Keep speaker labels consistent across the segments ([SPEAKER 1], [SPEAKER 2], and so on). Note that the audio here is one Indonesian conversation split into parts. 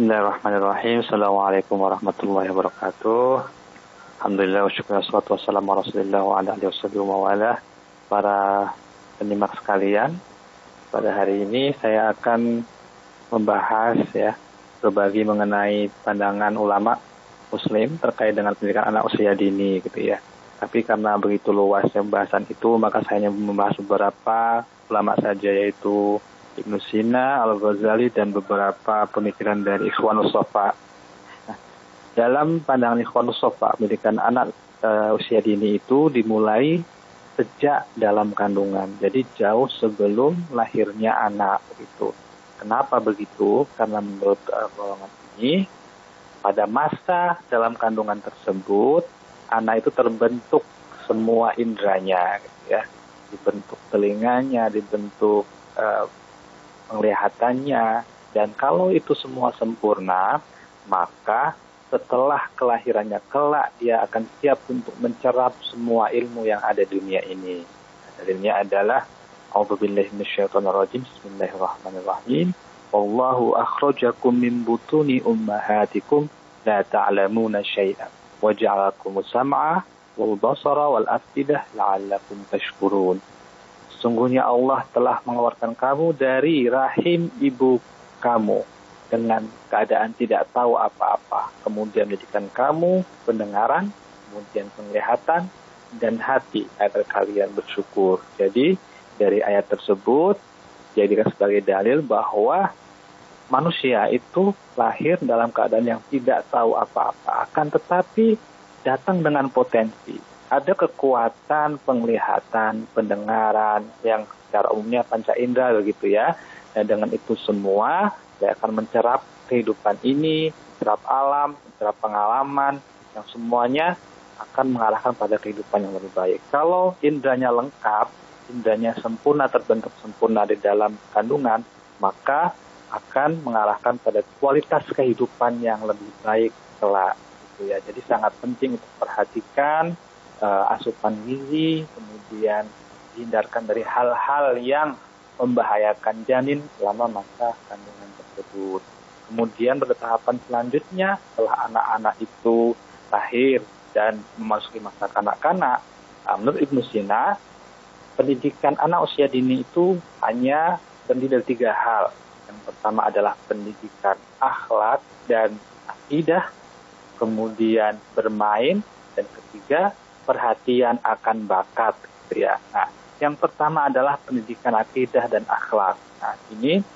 [SPEAKER 1] Bismillahirrahmanirrahim. Assalamualaikum warahmatullahi wabarakatuh. Alhamdulillah wa syukur wassalatu wassalamu ala rasulillah wa ala alihi wa wala. Para penyimak sekalian, pada hari ini saya akan membahas berbagi mengenai pandangan ulama muslim terkait dengan pendidikan anak usia dini gitu ya. Tapi karena begitu luasnya pembahasan itu, maka saya hanya membahas beberapa ulama saja, yaitu Ibnu Sina, Al-Ghazali, dan beberapa pemikiran dari Ikhwanus Shafa. Nah, dalam pandangan Ikhwanus Shafa, pendidikan anak usia dini itu dimulai sejak dalam kandungan. Jadi jauh sebelum lahirnya anak begitu. Kenapa begitu? Karena menurut golongan ini, pada masa dalam kandungan tersebut, anak itu terbentuk semua indranya, gitu ya. Dibentuk telinganya, dibentuk penglihatannya, dan kalau itu semua sempurna, maka setelah kelahirannya kelak dia akan siap untuk mencerap semua ilmu yang ada di dunia ini. Dalilnya adalah A'udzubillahi minasyaitonirrajim. Bismillahirrahmanirrahim. Wallahu akhrajakum min butuni ummahatikum la ta'lamuna syai'an wa ja'alakumus sam'a wal basara wal afidah la'allakum tashkurun. Sungguhnya Allah telah mengeluarkan kamu dari rahim ibu kamu dengan keadaan tidak tahu apa-apa. Kemudian menjadikan kamu pendengaran, kemudian penglihatan, dan hati agar kalian bersyukur. Jadi dari ayat tersebut jadikan sebagai dalil bahwa manusia itu lahir dalam keadaan yang tidak tahu apa-apa. Akan tetapi datang dengan potensi. Ada kekuatan penglihatan, pendengaran yang secara umumnya panca indera begitu ya. Dan dengan itu semua dia akan mencerap kehidupan ini, mencerap alam, mencerap pengalaman yang semuanya akan mengarahkan pada kehidupan yang lebih baik. Kalau indranya lengkap, indranya sempurna, terbentuk sempurna di dalam kandungan, maka akan mengarahkan pada kualitas kehidupan yang lebih baik kelak. Gitu ya. Jadi sangat penting untuk perhatikan asupan gizi, kemudian dihindarkan dari hal-hal yang membahayakan janin selama masa kandungan tersebut. Kemudian pada tahapan selanjutnya, setelah anak-anak itu lahir dan memasuki masa kanak-kanak, menurut Ibnu Sina, pendidikan anak usia dini itu hanya terdiri dari 3 hal. Yang pertama adalah pendidikan akhlak dan akidah, kemudian bermain, dan ketiga perhatian akan bakat, gitu ya. Nah, yang pertama adalah pendidikan akidah dan akhlak. Nah, ini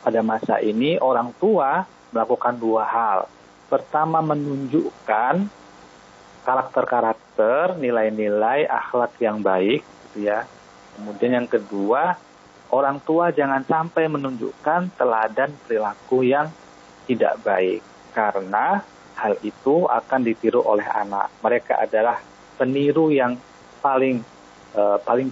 [SPEAKER 1] pada masa ini orang tua melakukan 2 hal. Pertama, menunjukkan karakter-karakter, nilai-nilai akhlak yang baik, gitu ya. Kemudian yang kedua, orang tua jangan sampai menunjukkan teladan perilaku yang tidak baik, karena hal itu akan ditiru oleh anak. Mereka adalah peniru yang paling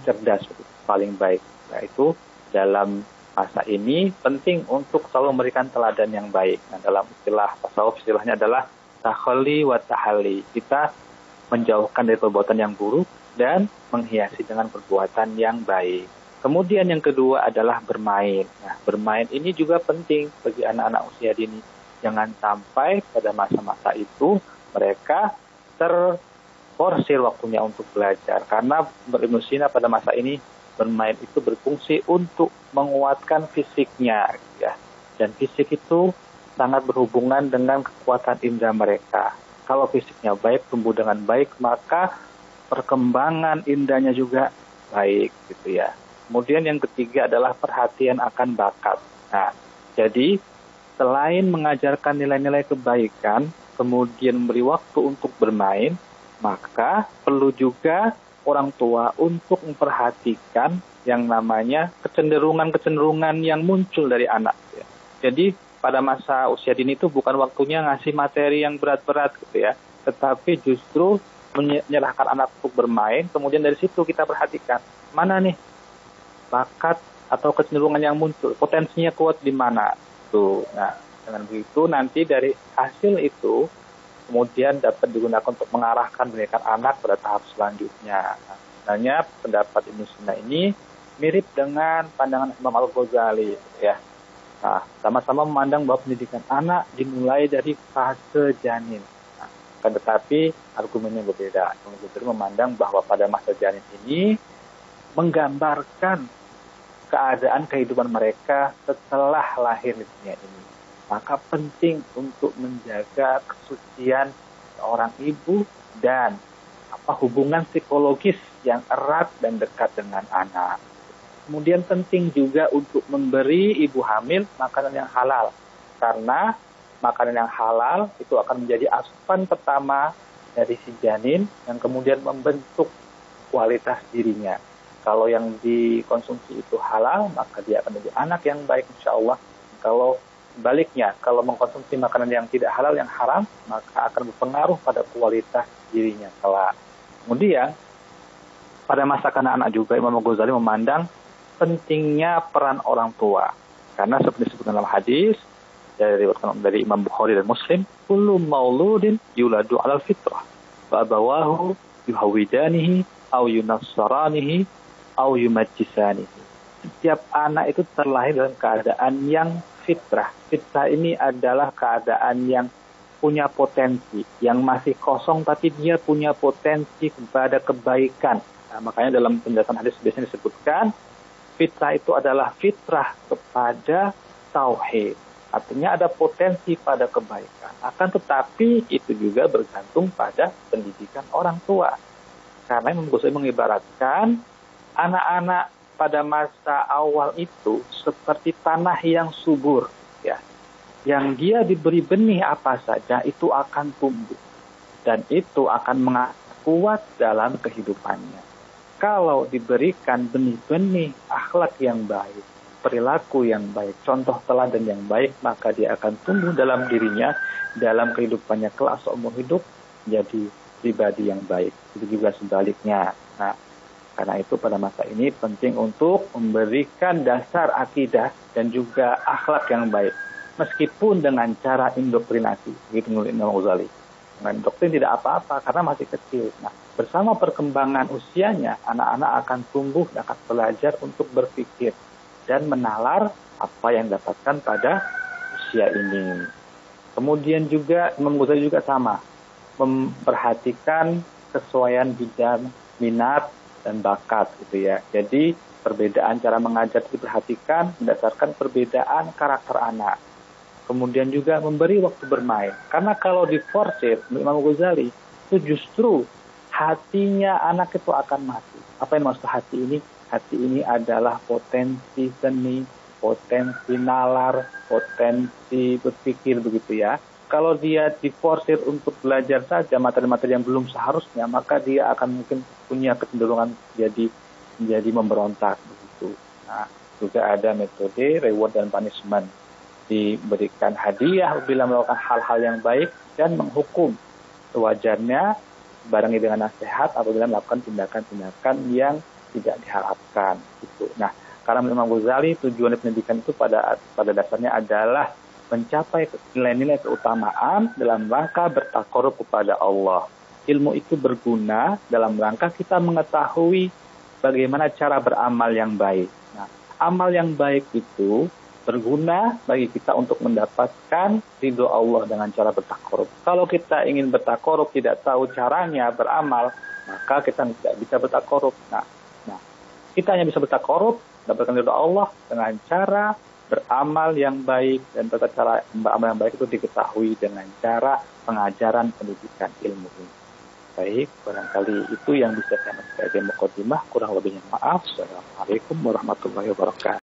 [SPEAKER 1] cerdas, paling baik. Nah, itu dalam masa ini penting untuk selalu memberikan teladan yang baik. Nah, dalam istilah tasawuf, istilahnya adalah takhalli wa tahalli. Kita menjauhkan dari perbuatan yang buruk dan menghiasi dengan perbuatan yang baik. Kemudian yang kedua adalah bermain. Nah, bermain ini juga penting bagi anak-anak usia dini. Jangan sampai pada masa-masa itu mereka terforsir waktunya untuk belajar. Karena menurut Ibnu Sina pada masa ini bermain itu berfungsi untuk menguatkan fisiknya, ya. Dan fisik itu sangat berhubungan dengan kekuatan indera mereka. Kalau fisiknya baik, tumbuh dengan baik, maka perkembangan inderanya juga baik, gitu ya. Kemudian yang ketiga adalah perhatian akan bakat. Nah, jadi selain mengajarkan nilai-nilai kebaikan, kemudian memberi waktu untuk bermain, maka perlu juga orang tua untuk memperhatikan yang namanya kecenderungan-kecenderungan yang muncul dari anak. Ya. Jadi pada masa usia dini itu bukan waktunya ngasih materi yang berat-berat gitu ya, tetapi justru menyerahkan anak untuk bermain, kemudian dari situ kita perhatikan mana nih bakat atau kecenderungan yang muncul, potensinya kuat di mana. Tuh. Nah, dengan begitu nanti dari hasil itu kemudian dapat digunakan untuk mengarahkan pendidikan anak pada tahap selanjutnya. Nah, sebenarnya pendapat Ibnu Sina ini mirip dengan pandangan Imam Al-Ghazali, ya. Nah, sama-sama memandang bahwa pendidikan anak dimulai dari fase janin. Nah, tetapi argumennya berbeda. Imam Ghazali memandang bahwa pada masa janin ini menggambarkan keadaan kehidupan mereka setelah lahir di dunia ini. Maka penting untuk menjaga kesucian seorang ibu dan hubungan psikologis yang erat dan dekat dengan anak. Kemudian penting juga untuk memberi ibu hamil makanan yang halal. Karena makanan yang halal itu akan menjadi asupan pertama dari si janin yang kemudian membentuk kualitas dirinya. Kalau yang dikonsumsi itu halal, maka dia akan menjadi anak yang baik insya Allah. Kalau sebaliknya, kalau mengkonsumsi makanan yang tidak halal, yang haram, maka akan berpengaruh pada kualitas dirinya kelak. Kemudian, pada masa kanak-kanak juga Imam Ghazali memandang pentingnya peran orang tua. Karena seperti disebut dalam hadis dari Imam Bukhari dan Muslim, kullu mauludin yuladu 'alal fitrah, fa abawahu yuhawidanihi aw yunassaranihi aw yumajjisanihi. Setiap anak itu terlahir dalam keadaan yang fitrah. Fitrah ini adalah keadaan yang punya potensi, yang masih kosong tapi dia punya potensi kepada kebaikan. Nah, makanya dalam penjelasan hadis biasanya disebutkan fitrah itu adalah fitrah kepada tauhid. Artinya ada potensi pada kebaikan. Akan tetapi itu juga bergantung pada pendidikan orang tua. Karena Imam Ghazali mengibaratkan anak-anak pada masa awal itu seperti tanah yang subur, ya. Yang dia diberi benih apa saja itu akan tumbuh dan itu akan kuat dalam kehidupannya. Kalau diberikan benih-benih akhlak yang baik, perilaku yang baik, contoh teladan yang baik, maka dia akan tumbuh dalam dirinya, dalam kehidupannya kelak seumur hidup menjadi pribadi yang baik. Itu juga sebaliknya. Nah, karena itu pada masa ini penting untuk memberikan dasar akidah dan juga akhlak yang baik. Meskipun dengan cara indoktrinasi, begitu menurut Imam Ghazali. Dengan doktrin tidak apa-apa karena masih kecil. Nah, bersama perkembangan usianya, anak-anak akan tumbuh dan akan belajar untuk berpikir dan menalar apa yang didapatkan pada usia ini. Kemudian juga Imam Ghazali juga sama, memperhatikan kesesuaian bidang minat dan bakat gitu ya. Jadi perbedaan cara mengajar diperhatikan berdasarkan perbedaan karakter anak. Kemudian juga memberi waktu bermain. Karena kalau diforsir Imam Ghazali itu justru hatinya anak itu akan mati. Apa yang maksud hati ini? Hati ini adalah potensi seni, potensi nalar, potensi berpikir begitu ya. Kalau dia diforsir untuk belajar saja materi-materi yang belum seharusnya, maka dia akan mungkin punya kecenderungan menjadi memberontak begitu. Nah, juga ada metode reward dan punishment. Diberikan hadiah bila melakukan hal-hal yang baik dan menghukum sewajarnya barengi dengan nasihat apabila melakukan tindakan-tindakan yang tidak diharapkan gitu. Nah, karena Imam Ghazali tujuan pendidikan itu pada dasarnya adalah mencapai nilai-nilai keutamaan dalam rangka bertakarub kepada Allah. Ilmu itu berguna dalam rangka kita mengetahui bagaimana cara beramal yang baik. Nah, amal yang baik itu berguna bagi kita untuk mendapatkan ridho Allah dengan cara bertakarub. Kalau kita ingin bertakarub tidak tahu caranya beramal, maka kita tidak bisa bertakarub. Nah, kita hanya bisa bertakarub, mendapatkan ridho Allah dengan cara beramal yang baik, dan tata cara beramal yang baik itu diketahui dengan cara pengajaran pendidikan ilmu ini. Baik, barangkali itu yang bisa saya sampaikan sebagai mukadimah, kurang lebihnya maaf. Assalamualaikum warahmatullahi wabarakatuh.